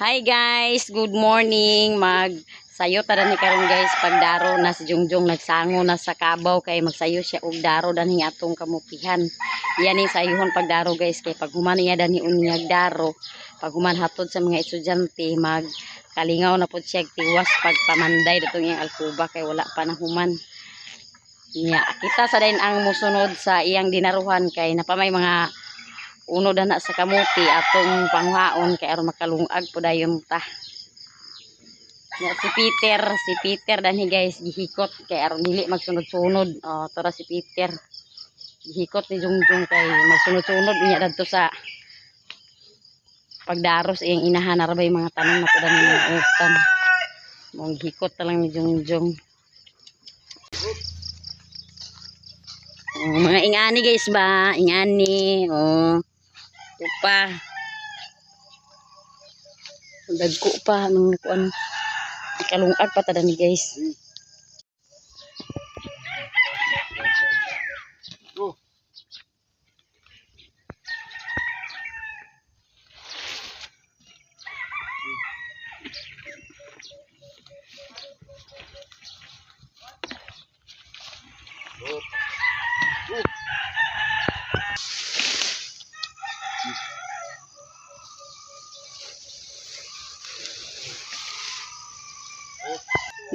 Hi guys, good morning. Magsayo tada ni karon guys, pagdaro na si Jungjung nagsango na sa Kabaw kay magsayo siya og daro danhi atong kamupihan. Yan ning sayuhon pagdaro guys kay pag human niya danhi unyag daro, pag human hatod sa mga estudyante mag kalingaw na pud siya tiwas pagpamanday datong iyang alkuba kay wala pa na human. Nya kita sa dayon ang musunod sa iyang dinaruhan kay napamay mga uno dana sa kamuti atong panghaon kay aron makalungag po dayon ta. Ya, si Peter danhi guys gihikot kay aron dili magsunod-sunod. Tara si Peter gihikot ni Jungjung kay magsunod-sunod niya dadto sa pagdaros iyang inahan arabay mga tanom na po dani mga utan. Mong gihikot ta lang ni Jungjung. Mga ingani guys ba, ingani upa dagko pa ng kuan ikalungag pa tada ni guys.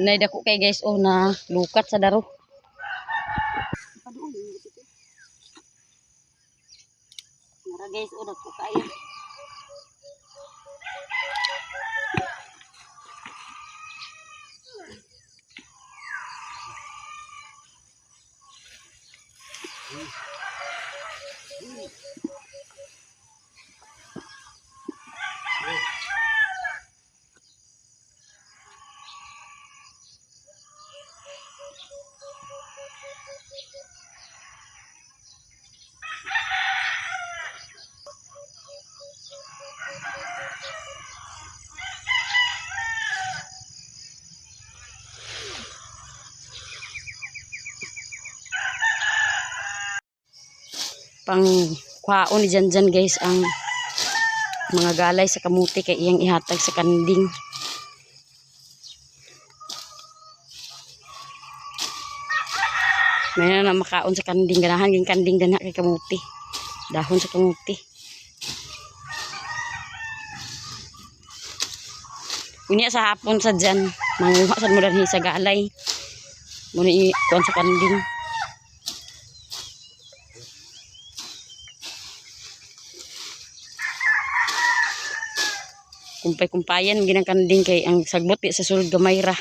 Nay dako kay guys na lukat sa daro. Mara guys dako kay. Pang kwaon ni Janjan guys ang mga galay sa kamuti kay iyang ihatag sa kanding. May na makaon sa kanding ganahan ging kanding dana kay kamuti. Dahon sa kamuti. Unya sa hapon sa dyan manguha sa mo danhi sa galay. Muna i-kuan sa kanding. Kumpay-kumpayan ginang kanding kay ang sagbot sa sulod gamay ra.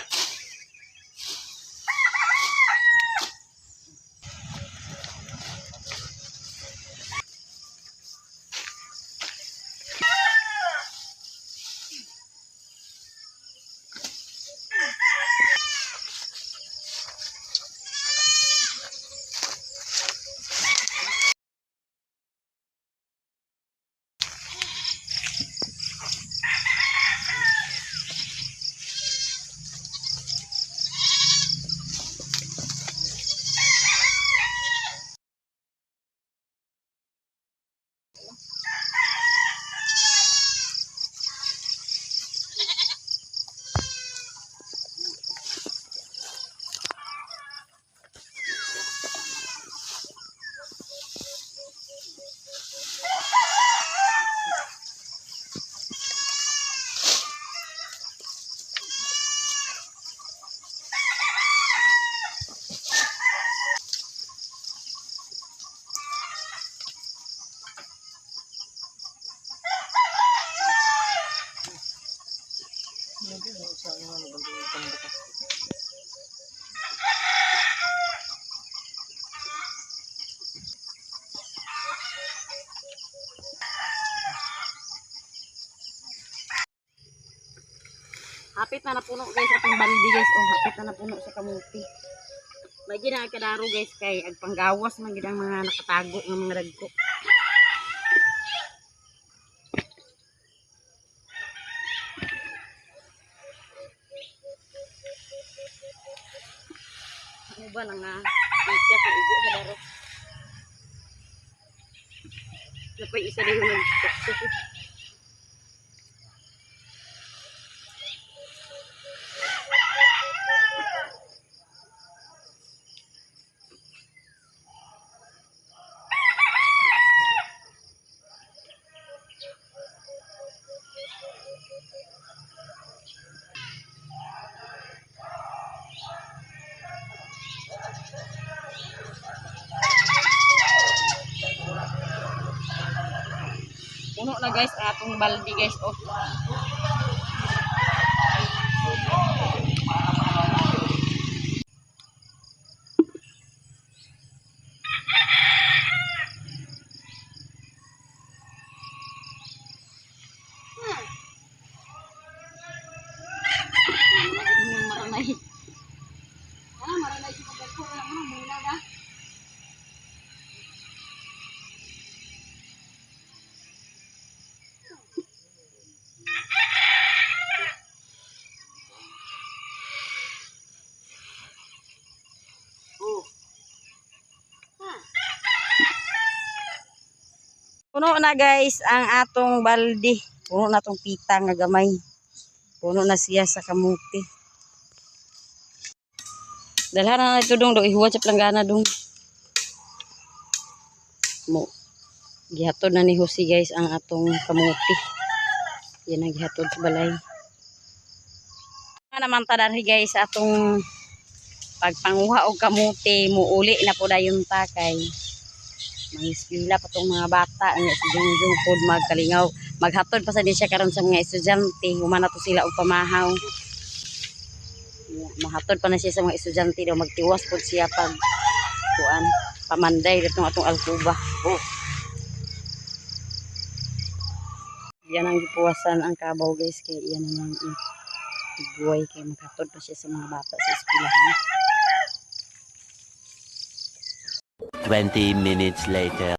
Hapit na napuno guys atong baldi guys. Hapit na napuno sa kamuti. May ginakadaro guys kay agpanggawas man gid ang mga nakatago ng mga dagko. Ano ba nang isa sa igo sa daro? Napay isa din nag na guys ang atong baldi guys. Oh. Maranay. Maranay si pagkakuha mo muna ba? Puno na guys ang atong baldi. Puno na tong pita nga gamay. Puno na siya sa kamuti. Dalhan na ito dong. Ihuwat sa planggana dong. Mo. Gihatod na ni Jose guys ang atong kamuti. Yan ang gihatod sa balay. Nga naman tadanhi guys atong pagpanguha og kamuti. Muuli na po dayon takay. Mangiskwela pa tong mga bata nga si Jungjung pod magkalingaw maghatod pa sa di siya karon sa mga estudyante humana to sila og pamahaw mahatod pa na siya sa mga estudyante daw magtiwas pod siya pag kuan pamanday ditong atong alkuba yan ang gipuwasan ang kabaw guys kay iyan na lang iguay kay maghatod pa siya sa mga bata sa eskwelahan. 20 minutes later.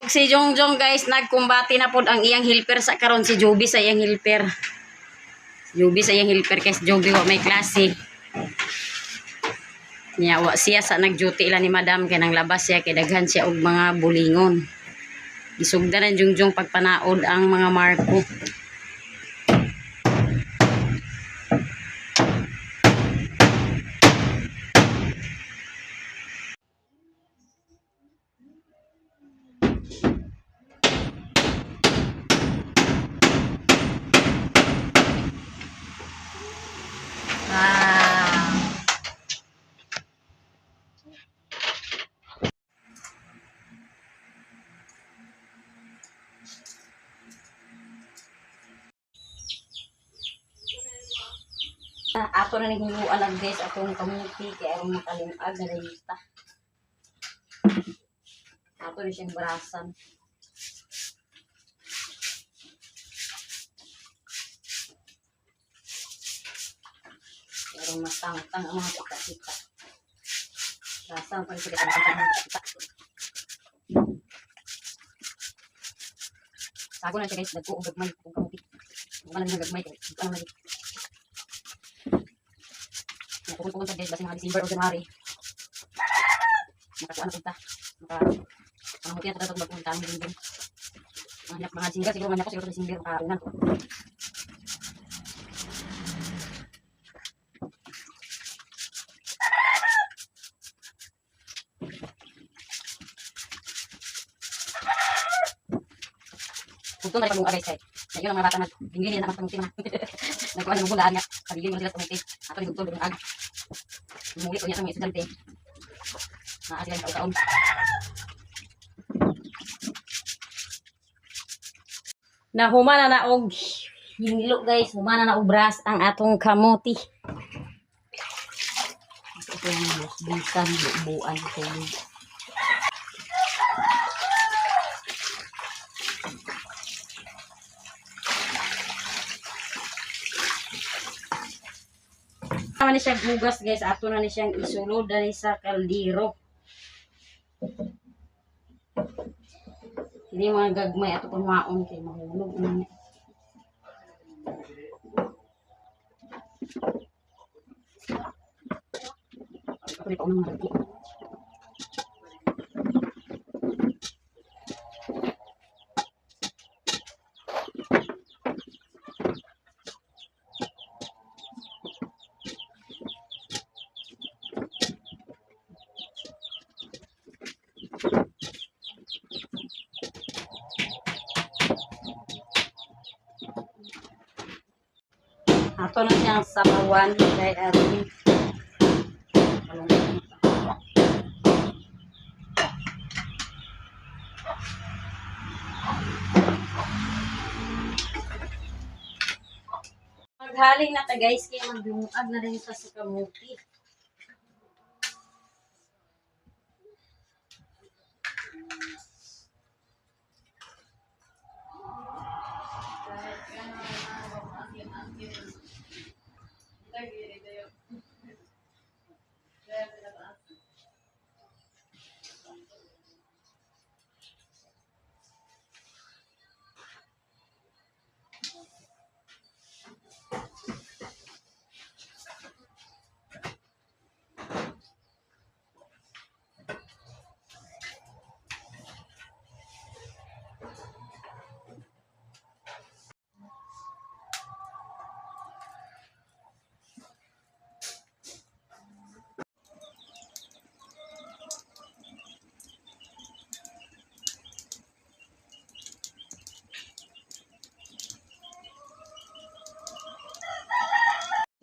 Si Jongjong guys nagkumbati na pod ang iyang helper sa karon si Joby sa iyang helper. Joby sa iyang helper kay si Joby wa may klase. Niya wa siya sa nag-duty ila ni Madam kay nang labas siya kay daghan siya og mga bulingon. Gisugdan ang Jongjong pagpanaod ang mga marko. Ato na naghiluan lang guys atong kamuti kay aron makalimag na dayta. Ato ni siyang brasan. Aron matang-tang ang mga kita-kita. Brasan pa kita ang kita. Sago na siya guys nagko og gagmay og kamuti. Wala nang gagmay kay ang lagi. Pukul-pukul sa guys, basta mga December o January. Nakakuha na punta. Nakamuti na tatag magpunta ang December. Mga single, siguro mga ko siguro sa December. Makakunan ko. Tugtong tayo pag-mga guys kay. Ngayon ang mga bata nag-ingili na naman kamuti na. Nagkuha na mabundaan nga. Kabigil mo sila sa kamuti. Ato ni tugtong ng ag. Muli ko niya sa mga estudyante. Sila yung taon-taon. Humana na og hinilo guys. Humana na ubras ang atong kamuti. Ito yung bisan, buuan, tulog. Tama ni siya gugas guys, ato na ni siyang isulod dali sa kaldero. Hindi mga gagmay ato pang maon kay mahulog na. Ako rin pa mga lagi. Ato na siyang sabawan kay ating maghaling na ta guys kaya maglungag na rin ta sa kamuti.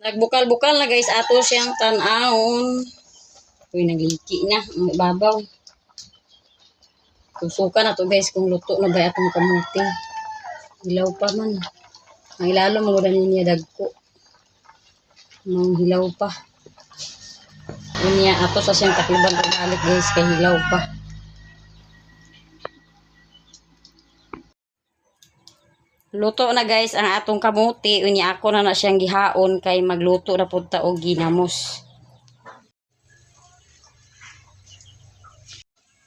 Nagbukal-bukal na guys ato siyang tan-aon. Uy, nagliki na ang ibabaw. Tusukan na to guys kung luto na ba atong kamuti. Hilaw pa man. Ang ilalo mo niya dagko. Mang hilaw pa. Unya ato sa siyang takliban balik guys kay hilaw pa. Luto na guys ang atong kamuti. Unya ako na siyang gihaon kay magluto na pud ta og ginamos.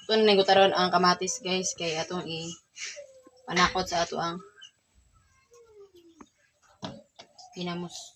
Ito na nagutaron ang kamatis guys kay atong panakot sa ato ang ginamos.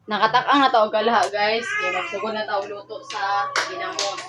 Nakatakang na taog kalaha guys kay magsugod na taog luto sa ginamos.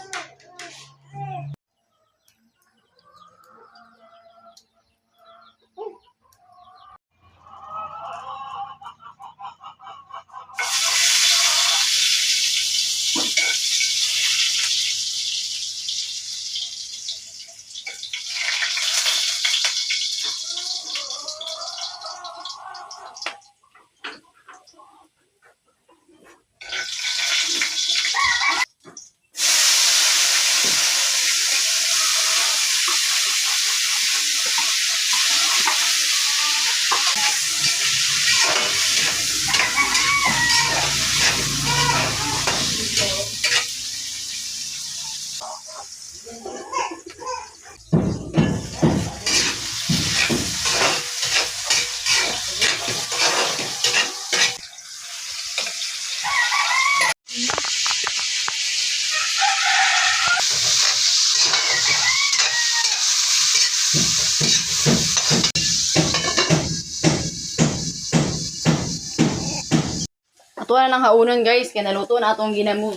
Ato na lang haunon guys kay naluto na atong ginamos.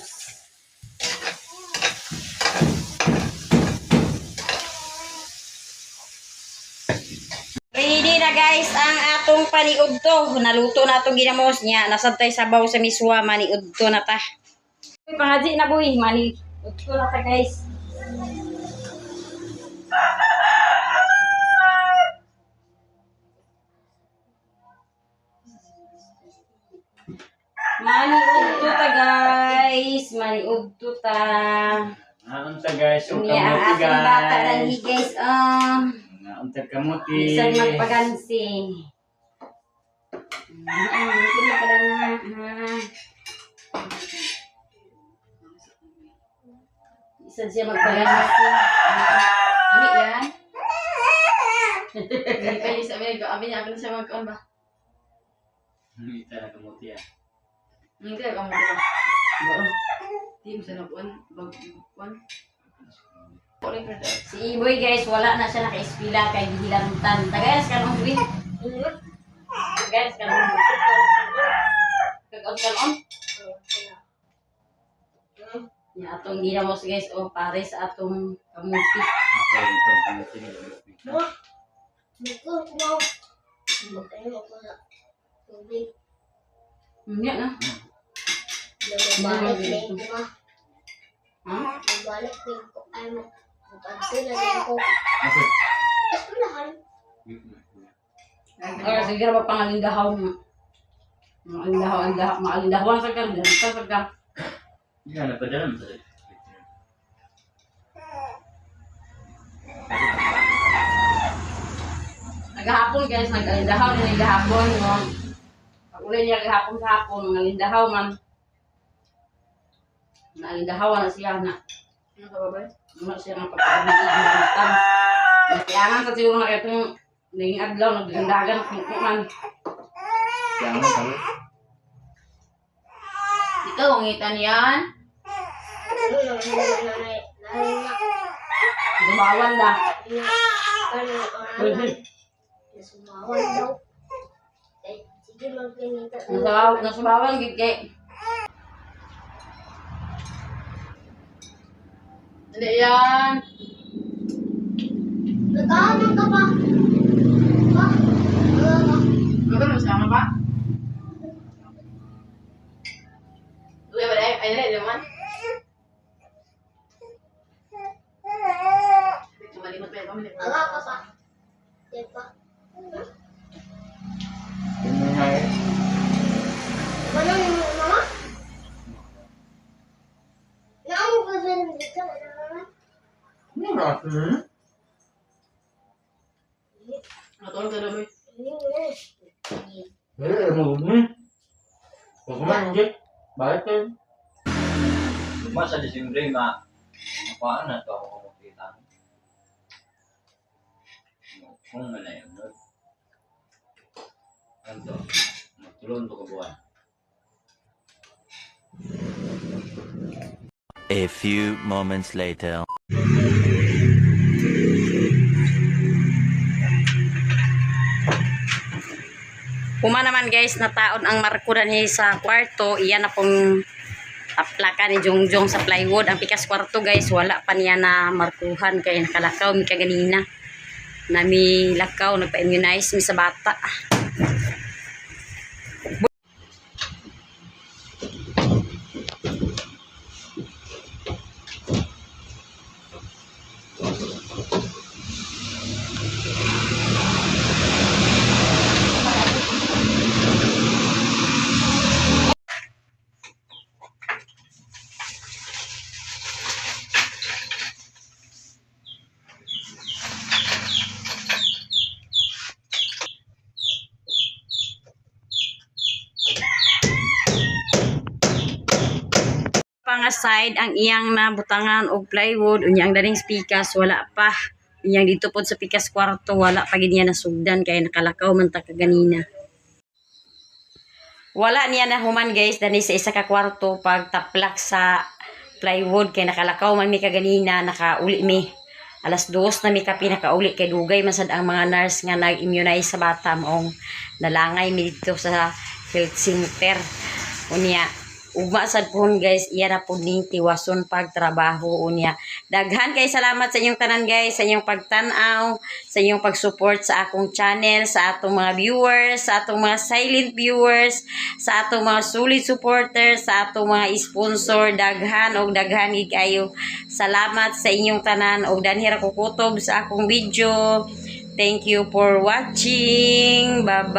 Ready na guys ang atong paniudto. Naluto na atong ginamos niya. Nasabtay sabaw sa miswa, maniudto na ta. Pangaji na boy, maniudto na ta guys. Maniudto ta guys, maniudto ta. Unta guys, o Unya ang kamuti ating bata guys. dali guys, Unta kamuti. isang magpagansi. Ito na pala na, Isa siya magpagansi. Ami yan. Hindi kayo sa Amerika. Abi niya, ako na siya magkaon ba? Ita na kamuti ah. Hindi, ako mo ba? Di mo siya nagkuhan. Bagkuhan. Si Iboy guys, wala na siya naka-espila kay gihilantan. Tagayas ka nung win. Tagayas ka nung win. Kag-on ka noon. Ya, atong ginamos guys, o pare sa atong kamuti. Okay, ito kamuti ni kamuti. Hindi na. Ha? Or sige ba pangalindahaw mo? Maalindahawan sa kan, sa ka. Yan na padala mo. Naghapon guys, nag-alindahaw na naghapon mo. Pag-uli niya gahapon sa hapon, nag-alindahaw man. Naalindahawan na siya na. Ano ka ba ba? Ano siya ng pagkakabit-ibitan. Nagkiangan sa siguro na itong naging adlaw, nagdandagan, man. Yan mo kami. Ito, ungitan yan. Gumawan na. Nasubawan, gigay. Hindi yan. Ano ka masama ba? Uy, ba dahil? Ay, dahil naman. Malimot pa yun. Kumuhay. Ano ba? Natulog ka na ba? Eh, mo mo. Kung kumain hindi. Bakit eh? Masa Disyembre nga, napaan na ito ako kumukita. Kung ano yun, no? Ano to? Magtulong ito kabuhan. A few moments later. Puma naman guys, nataon ang markuran niya sa kwarto. Iyan na pong aplaka ni Jongjong sa plywood. Ang pikas kwarto guys, wala pa niya na markuhan. Kaya nakalakaw mi kaganina. Nami lakaw, nagpa-immunize mi sa bata. Pang-aside ang iyang nabutangan og plywood, unyang daring spikas, wala pa. Unyang dito pod sa pikas kwarto, wala pa gid niya nasugdan kaya nakalakaw man ta kaganina. Wala niya na human guys, dani sa isa ka kwarto pag taplak sa plywood kay nakalakaw man mi kaganina, nakauli mi. Alas 2 na mi ka pinakauli kay dugay man sad ang mga nurse nga nag-immunize sa bata maong nalangay mi dito sa health center. Unya ugma sad pohon guys, iya ra pud ning tiwason pagtrabaho unya. Daghan kay salamat sa inyong tanan guys, sa inyong pagtan-aw, sa inyong pag-support sa akong channel, sa atong mga viewers, sa atong mga silent viewers, sa atong mga solid supporters, sa atong mga sponsor, daghan og daghan gid kayo. Salamat sa inyong tanan og danhira ko kutob sa akong video. Thank you for watching. Bye-bye.